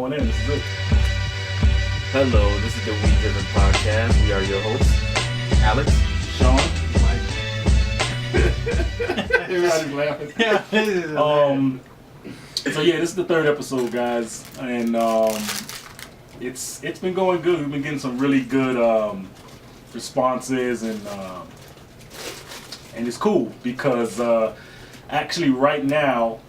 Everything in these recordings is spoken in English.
going in. This is it. Hello, this is the Weed Driven Podcast. We are your hosts, Alex, Shawn. Everybody's laughing. So yeah, this is the third episode, guys, and it's been going good. We've been getting some really good responses, and it's cool because actually right now,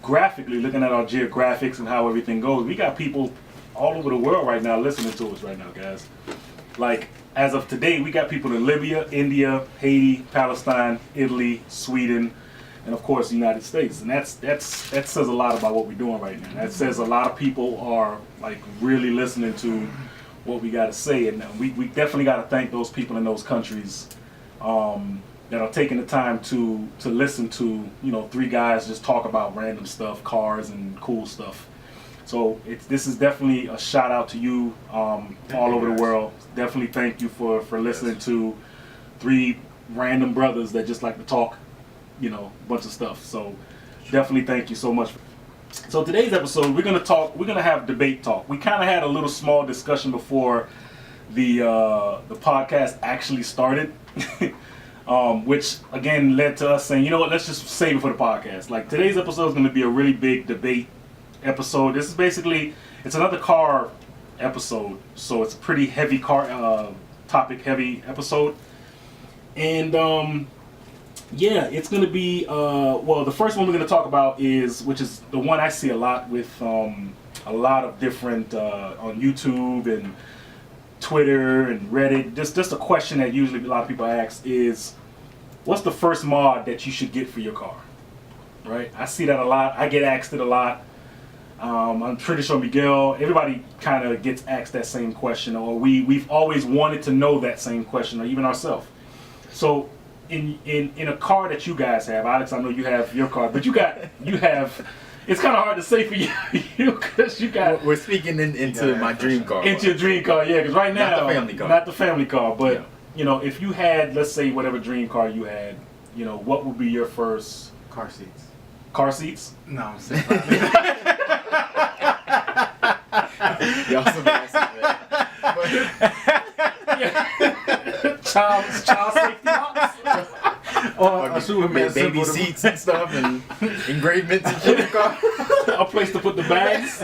graphically looking at our geographics and how everything goes, we got people all over the world right now listening to us right now, guys. Like, as of today, we got people in Libya, India, Haiti, Palestine, Italy, Sweden, and of course the United States. And that says a lot about what we're doing right now. That says a lot of people are like really listening to what we got to say, and we definitely got to thank those people in those countries that are taking the time to listen to, you know, three guys just talk about random stuff, cars and cool stuff. So this is definitely a shout out to you all over the world. Definitely thank you for listening to three random brothers that just like to talk, you know, a bunch of stuff. So definitely thank you so much. So today's episode, we're gonna have debate talk. We kind of had a little small discussion before the podcast actually started, which again led to us saying, you know what, let's just save it for the podcast. Like, today's episode is gonna be a really big debate episode. This is basically, it's another car episode, so it's a pretty heavy car topic heavy episode. And yeah, it's gonna be well, the first one we're gonna talk about which is the one I see a lot with a lot of different on YouTube and Twitter and Reddit. Just a question that usually a lot of people ask is, what's the first mod that you should get for your car? Right? I see that a lot. I get asked it a lot. I'm pretty sure Miguel, everybody kind of gets asked that same question, or we've always wanted to know that same question, or even ourselves. So in a car that you guys have, Alex, I know you have your car, but you have. It's kind of hard to say for you because you got. We're speaking into my dream car. Into your dream car, yeah. Because right now, not the family car. But yeah. You know, if you had, let's say, whatever dream car you had, you know, what would be your first Car seats. car seats? No, I'm saying. Y'all some asses, man. Child safety box. Or baby seats and stuff and engravements and shit in the car. A place to put the bags.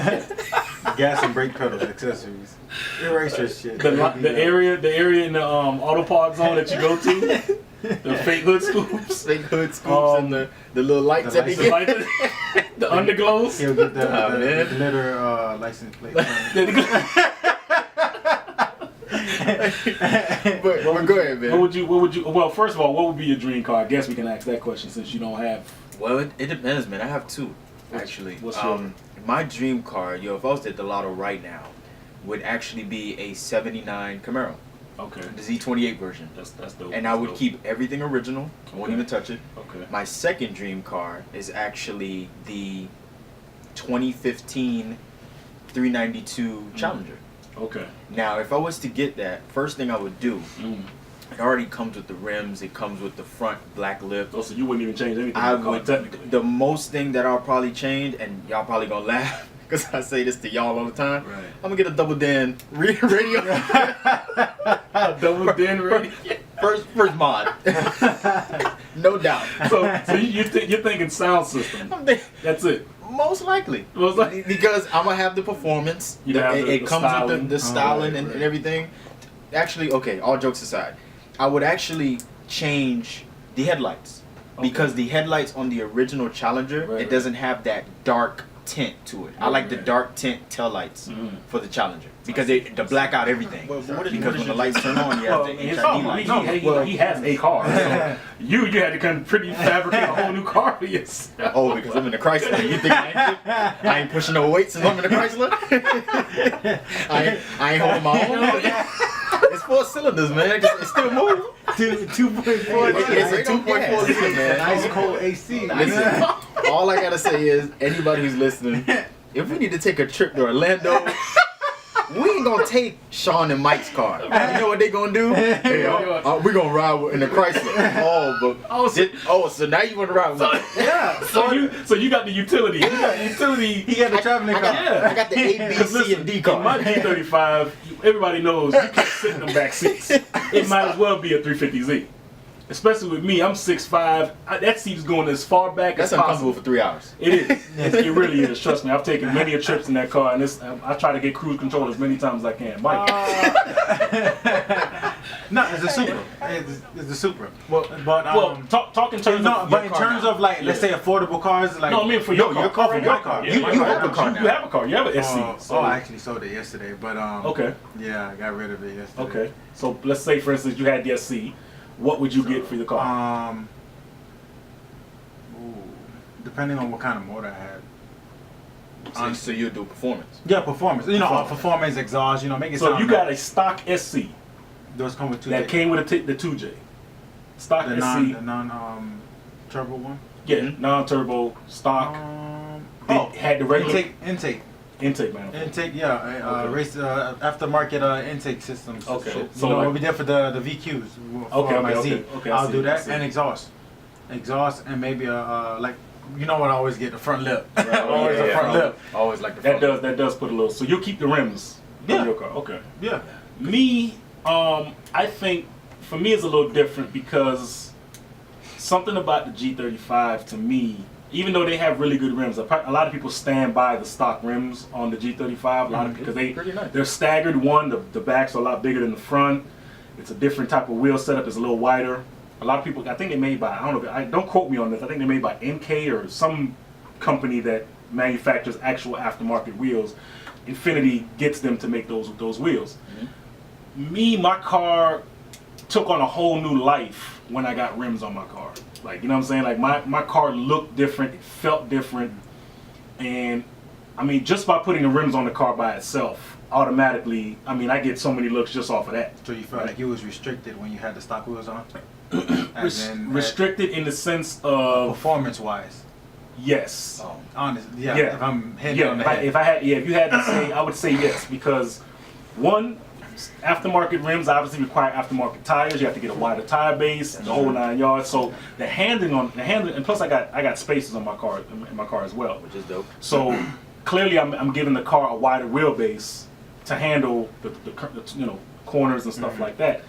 Gas and brake pedals, accessories, eraser shit. The area in the auto park zone that you go to. The fake hood scoops. Fake hood scoops and the little lights that they get. The underglows. He'll get the glitter license plate. but go ahead, man. What would you? Well, first of all, what would be your dream car? I guess we can ask that question since you don't have. Well, it depends, man. I have two, actually. What's your? My dream car, if I was at the lotto right now, would actually be a '79 Camaro. Okay. The Z28 version. That's dope. And I would keep everything original. I won't even touch it. Okay. My second dream car is actually the 2015 392 Challenger. Okay. Now, if I was to get that, first thing I would do, it already comes with the rims, it comes with the front black lip. Oh, so you wouldn't even change anything? I would, technically. The most thing that I'll probably change, and y'all probably gonna laugh, because I say this to y'all all the time, right. I'm gonna get a double den radio. A double den radio? First mod. No doubt. So you're thinking sound system. That's it. Most likely. Because I'm going to have the performance. It comes styling. With the styling and everything. Actually, okay, all jokes aside, I would actually change the headlights. Okay. Because the headlights on the original Challenger, it doesn't have that dark tint to it. I like the dark tint taillights for the Challenger. Because they black out everything. Well, because when the lights turn on, you have the HID lights. He has a car. So you had to come pretty fabricate a whole new car for yourself. Oh, because I'm in a Chrysler. You think I ain't pushing no weight since I'm in a Chrysler? I ain't holding my own. It's 4 cylinders, man. It's still moving. 2.4. It's a 2.4 liter, man. Nice cold AC. Listen, all I gotta say is, anybody who's listening, if we need to take a trip to Orlando, we ain't gonna take Shawn and Mike's car. You know what they gonna do? Hey, we gonna ride in the Chrysler. So now you wanna ride with me? Yeah. So you got the utility. You got the utility. He got the traveling car. Yeah. I got the A, B, C, and D car. In my G35, everybody knows you can't sit in them back seats. It might as well be a 350Z. Especially with me, I'm 6'5". That seat's going as far back as possible. That's uncomfortable for 3 hours. It is. It really is. Trust me. I've taken many a trips in that car, and I try to get cruise control as many times as I can. Mike. No, it's a Supra. It's a Supra. Well, talk in terms of but in terms of like, let's say affordable cars, like no, I mean for your car. For your car. You have a car now. You have a car. You have an SC. I actually sold it yesterday, but okay. Yeah, I got rid of it yesterday. Okay. So let's say, for instance, you had the SC. What would you get for your car? Depending on what kind of motor I had. So you do performance? Yeah, performance. You know, performance, exhaust. You know, make it. So sound you got a stock SC. Those come with 2J. That came with the 2J. Stock the SC. The non turbo one. Yeah, non-turbo stock. Had the regular intake manifold. Intake, yeah. Race aftermarket intake systems. Okay. So So we'll like, be there for the VQs. For my Z. Okay. I'll do that and exhaust, and maybe like you know what I always get, the front lip. Right. Always the front lip. Always like the front lip. That does put a little. So you'll keep the rims on your car. Okay. Yeah. Me, I think for me it's a little different because something about the G35 to me, even though they have really good rims, a lot of people stand by the stock rims on the G35. A lot of because they're staggered. One, the backs are a lot bigger than the front. It's a different type of wheel setup. It's a little wider. A lot of people, I think they made by, I don't know, don't quote me on this. I think they're made by NK or some company that manufactures actual aftermarket wheels. Infinity gets them to make those wheels. Me, my car took on a whole new life when I got rims on my car. Like, you know what I'm saying? Like my car looked different, it felt different. And I mean, just by putting the rims on the car by itself, automatically, I mean, I get so many looks just off of that. So you felt like you was restricted when you had the stock wheels on? Restricted in the sense of performance-wise. Yes. Oh, honest. Yeah. If I'm hitting on the head. If you had to say, I would say yes, because one, aftermarket rims obviously require aftermarket tires. You have to get a wider tire base, the whole 9 yards. So the handling, and plus I got spacers on my car as well, which is dope. So clearly I'm giving the car a wider wheelbase to handle the corners and stuff like that.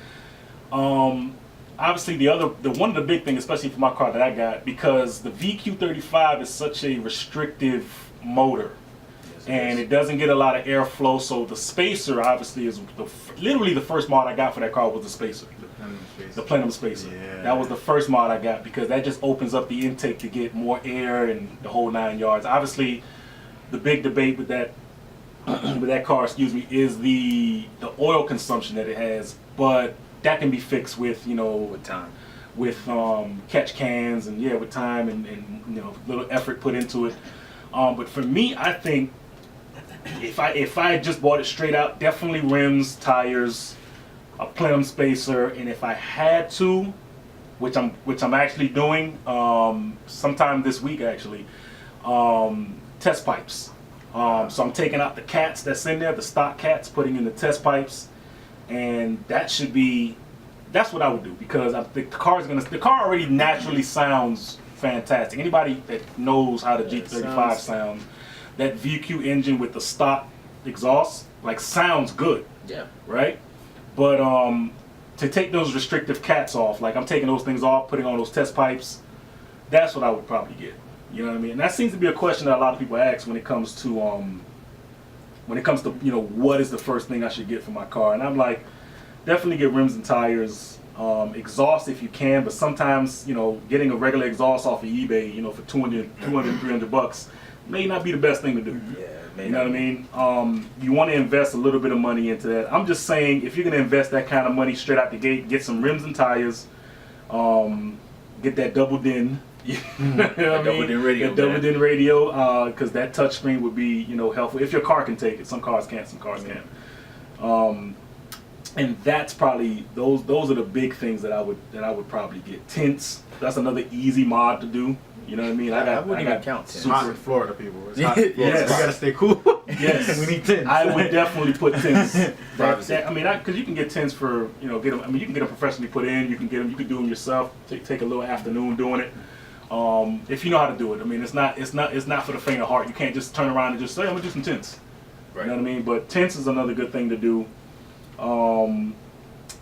Obviously one of the big things, especially for my car that I got, because the VQ35 is such a restrictive motor. And it doesn't get a lot of airflow, so the spacer obviously is literally the first mod I got for that car was the spacer. The plenum spacer. Yeah. That was the first mod I got because that just opens up the intake to get more air and the whole 9 yards. Obviously, the big debate with that car, is the oil consumption that it has, but that can be fixed with time, with catch cans and with time and little effort put into it. But for me, I think if I just bought it straight out, definitely rims, tires, a plenum spacer, and if I had to, which I'm actually doing sometime this week actually, test pipes. So I'm taking out the cats that's in there, the stock cats, putting in the test pipes, and that's what I would do because the car already naturally sounds fantastic. Anybody that knows how the G35 sounds, that VQ engine with the stock exhaust sounds good. Yeah. Right? But to take those restrictive cats off, I'm taking those things off, putting on those test pipes, that's what I would probably get. You know what I mean? And that seems to be a question that a lot of people ask when it comes to what is the first thing I should get for my car? And I'm like, definitely get rims and tires, exhaust if you can, but sometimes, getting a regular exhaust off of eBay, for $200, $300 may not be the best thing to do. Yeah, you know what I mean? You want to invest a little bit of money into that. I'm just saying, if you're going to invest that kind of money straight out the gate, get some rims and tires, get that double din. Double din radio, because that touchscreen would be, helpful if your car can take it. Some cars can't, some cars can't. And that's probably those are the big things that I would probably get. Tints, that's another easy mod to do. You know what I mean? I wouldn't even count tints. It's hot in Florida, people. It's hot. You gotta stay cool. Yes, we need tints. I would definitely put tints. Privacy. Because you can get tints for get them. I mean, you can get them professionally put in. You can get them. You can do them yourself. Take a little afternoon doing it. If you know how to do it. I mean, it's not for the faint of heart. You can't just turn around and just say, I'm gonna do some tints. Right. You know what I mean? But tints is another good thing to do.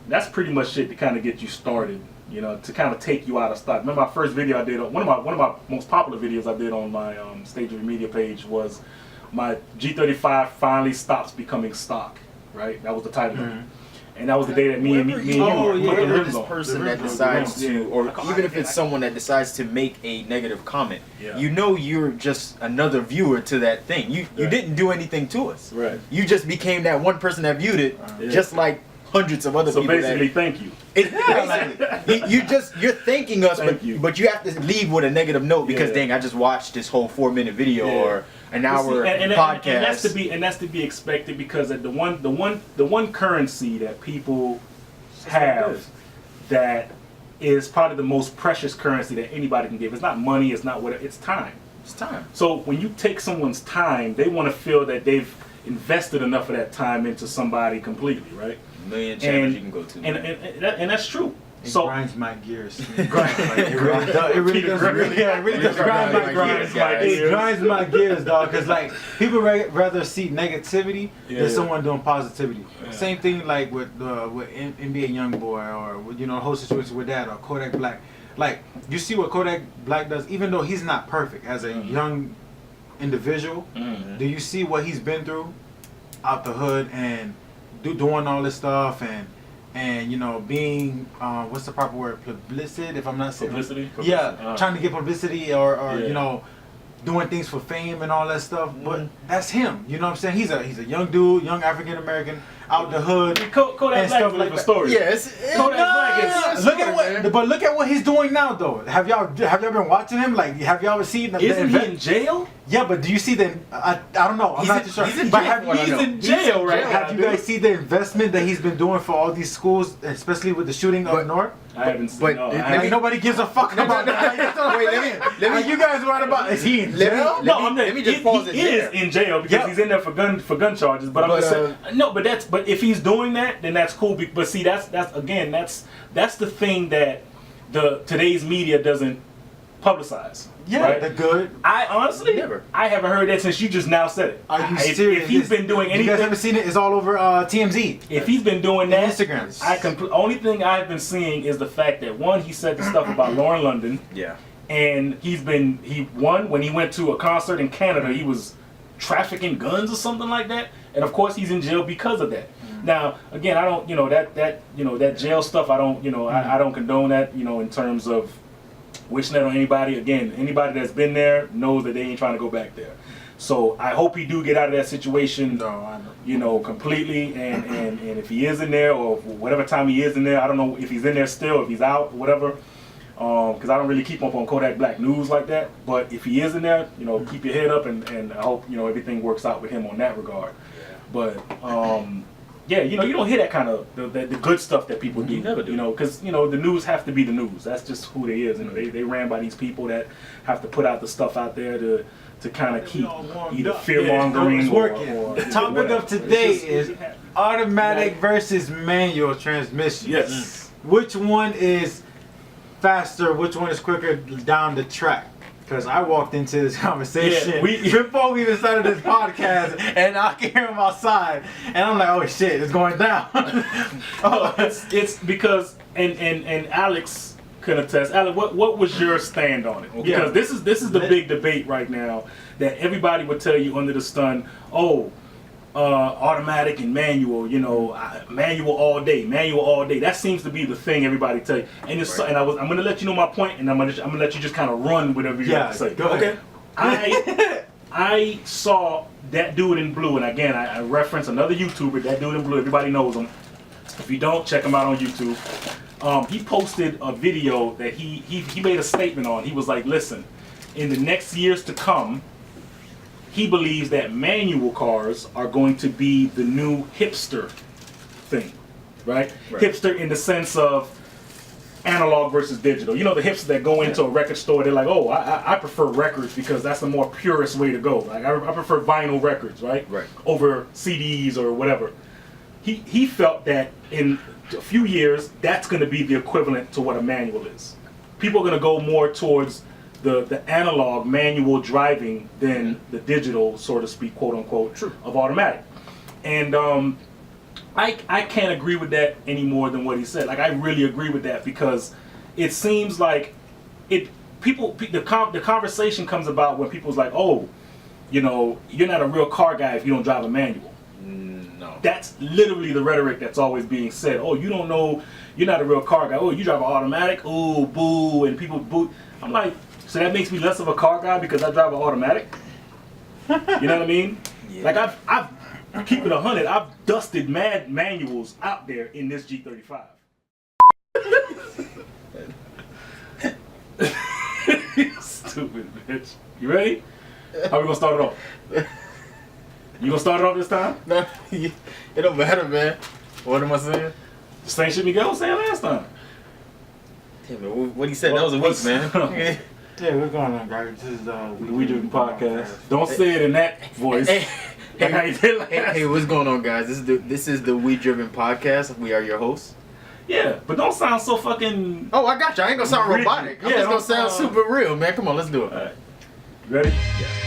That's pretty much it to kind of get you started. To kind of take you out of stock. Remember my first video I did, one of my most popular videos I did on my Stage of Media page was my G35 finally stops becoming stock. Right, that was the title of it. And that was the day that me and you were this person that decides to, or even if it's someone that decides to make a negative comment, you're just another viewer to that thing. You didn't do anything to us. Right. You just became that one person that viewed it, just like hundreds of other people. So basically, thank you. You're thanking us, but you have to leave with a negative note because dang, I just watched this whole 4-minute video or an hour podcast. And that's to be expected because the one currency that people have that is probably the most precious currency that anybody can give. It's not money. It's not whatever. It's time. It's time. So when you take someone's time, they want to feel that they've invested enough of that time into somebody completely, right? A million channels you can go to. And that's true. It so grinds my gears. It really does. It really does grind my gears. It grinds my gears, dog. Because like people rather see negativity than someone doing positivity. Yeah. Same thing like with NBA YoungBoy or the whole situation with that or Kodak Black. Like you see what Kodak Black does, even though he's not perfect as a young individual. Do you see what he's been through out the hood and doing all this stuff and being what's the proper word, publicity, if I'm not saying publicity? Trying to get publicity or doing things for fame and all that stuff, but that's him. You know what I'm saying? He's a young dude, young African American out the hood. Kodak Black is a story. Yes. Kodak Black is. Look at what he's doing now, though. Have y'all been watching him? Like, have y'all ever seen? Isn't he in jail? Yeah, but do you see the? I don't know. I'm not too sure. He's in jail, right? Have you guys see seen the investment that he's been doing for all these schools, especially with the shooting up north? I haven't seen. Nobody gives a fuck about that. Wait, let me. You guys worried about? Is he in jail? Let me just pause it. He is in jail because he's in there for gun charges. But I'm just saying, no. But if he's doing that, then that's cool. But see, that's the thing that today's media doesn't publicize. Yeah, right? the good. I honestly I haven't heard that since you just now said it. Are you serious? If he's been doing anything, you guys haven't seen it? It's all over TMZ. If he's been doing that, Instagram. Only thing I've been seeing is the fact that one, he said the stuff about Lauren London. Yeah. And when he went to a concert in Canada, he was trafficking guns or something like that. And of course, he's in jail because of that. Now, again, I don't, that jail stuff. I don't, I don't condone that, in terms of wishing that on anybody. Again, anybody that's been there knows that they ain't trying to go back there. So I hope he do get out of that situation, completely. And if he is in there or whatever time he is in there, I don't know if he's in there still, if he's out, whatever. Because I don't really keep up on Kodak Black news like that. But if he is in there, keep your head up and I hope, everything works out with him on that regard. But you don't hear that kind of the good stuff that people do. You never do. Because the news have to be the news. That's just who they is. They ran by these people that have to put out the stuff out there to kind of keep either fear mongering or the topic of today is automatic versus manual transmission. Yes. Which one is faster? Which one is quicker down the track? Because I walked into this conversation before we even started this podcast, and I can hear him outside, and I'm like, "Oh shit, it's going down." It's because and Alex can attest. Alex, what was your stand on it? Because this is the big debate right now that everybody would tell you under the sun. Automatic and manual, manual all day. That seems to be the thing everybody tell you. And I'm gonna let you know my point, and I'm gonna let you just kind of run whatever you have to say. Go ahead. I saw that dude in blue, and again I reference another YouTuber. That dude in blue, everybody knows him. If you don't, check him out on YouTube. He posted a video that he made a statement on. He was like, "Listen, in the next years to come." He believes that manual cars are going to be the new hipster thing, right? Hipster in the sense of analog versus digital. You know, the hipsters that go into a record store, they're like, oh, I prefer records because that's the more purest way to go. Like I prefer vinyl records, right? Right. Over CDs or whatever. He felt that in a few years, that's going to be the equivalent to what a manual is. People are going to go more towards the analog manual driving than the digital, so to speak, quote unquote, of automatic. And I can't agree with that any more than what he said. Like I really agree with that because it seems like the conversation comes about when people's like, oh, you know, you're not a real car guy if you don't drive a manual. No. That's literally the rhetoric that's always being said. Oh, you don't know, you're not a real car guy. Oh, you drive an automatic. Oh, boo, and people boo. I'm like, so that makes me less of a car guy because I drive an automatic? You know what I mean? Yeah. Like I've keep it 100. I've dusted mad manuals out there in this G35. Stupid bitch. You ready? How we gonna start it off? You gonna start it off this time? No, it don't matter, man. What am I saying? The same shit Miguel was saying last time. Damn it, what he said, that was a week, man. Yeah, we're going on, guys. This is the We Do podcast. Don't say it in that voice. Hey, what's going on, guys? This is the We Driven podcast. We are your hosts. Yeah, but don't sound so fucking. Oh, I got you. I ain't gonna sound robotic. I'm just gonna sound super real, man. Come on, let's do it. All right. You ready? Yeah.